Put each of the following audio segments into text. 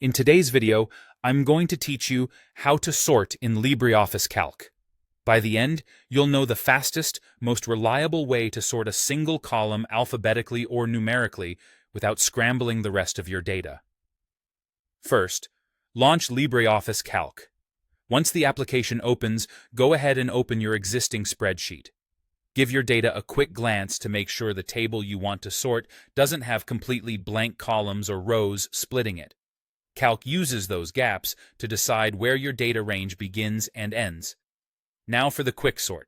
In today's video, I'm going to teach you how to sort in LibreOffice Calc. By the end, you'll know the fastest, most reliable way to sort a single column alphabetically or numerically without scrambling the rest of your data. First, launch LibreOffice Calc. Once the application opens, go ahead and open your existing spreadsheet. Give your data a quick glance to make sure the table you want to sort doesn't have completely blank columns or rows splitting it. Calc uses those gaps to decide where your data range begins and ends. Now for the quick sort.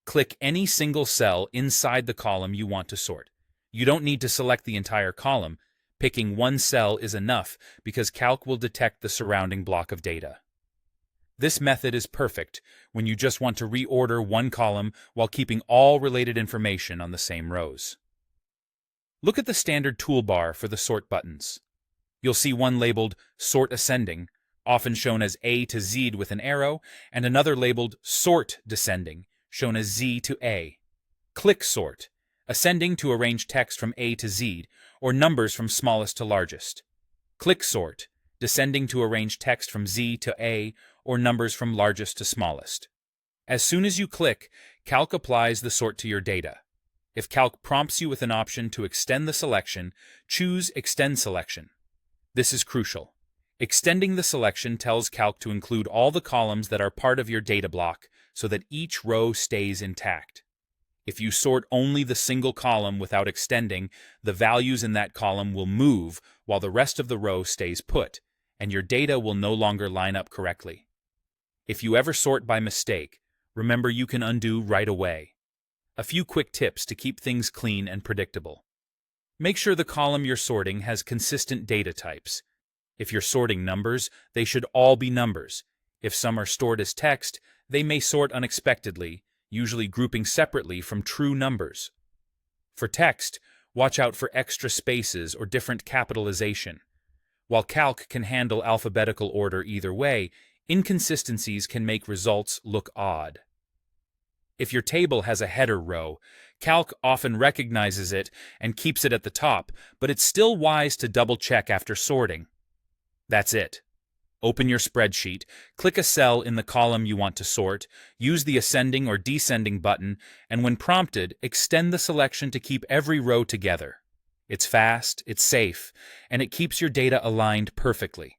Click any single cell inside the column you want to sort. You don't need to select the entire column. Picking one cell is enough because Calc will detect the surrounding block of data. This method is perfect when you just want to reorder one column while keeping all related information on the same rows. Look at the standard toolbar for the sort buttons. You'll see one labeled Sort Ascending, often shown as A to Z with an arrow, and another labeled Sort Descending, shown as Z to A. Click Sort, ascending to arrange text from A to Z, or numbers from smallest to largest. Click Sort, descending to arrange text from Z to A, or numbers from largest to smallest. As soon as you click, Calc applies the sort to your data. If Calc prompts you with an option to extend the selection, choose Extend Selection. This is crucial. Extending the selection tells Calc to include all the columns that are part of your data block so that each row stays intact. If you sort only the single column without extending, the values in that column will move while the rest of the row stays put, and your data will no longer line up correctly. If you ever sort by mistake, remember you can undo right away. A few quick tips to keep things clean and predictable. Make sure the column you're sorting has consistent data types. If you're sorting numbers, they should all be numbers. If some are stored as text, they may sort unexpectedly, usually grouping separately from true numbers. For text, watch out for extra spaces or different capitalization. While Calc can handle alphabetical order either way, inconsistencies can make results look odd. If your table has a header row, Calc often recognizes it and keeps it at the top, but it's still wise to double-check after sorting. That's it. Open your spreadsheet, click a cell in the column you want to sort, use the ascending or descending button, and when prompted, extend the selection to keep every row together. It's fast, it's safe, and it keeps your data aligned perfectly.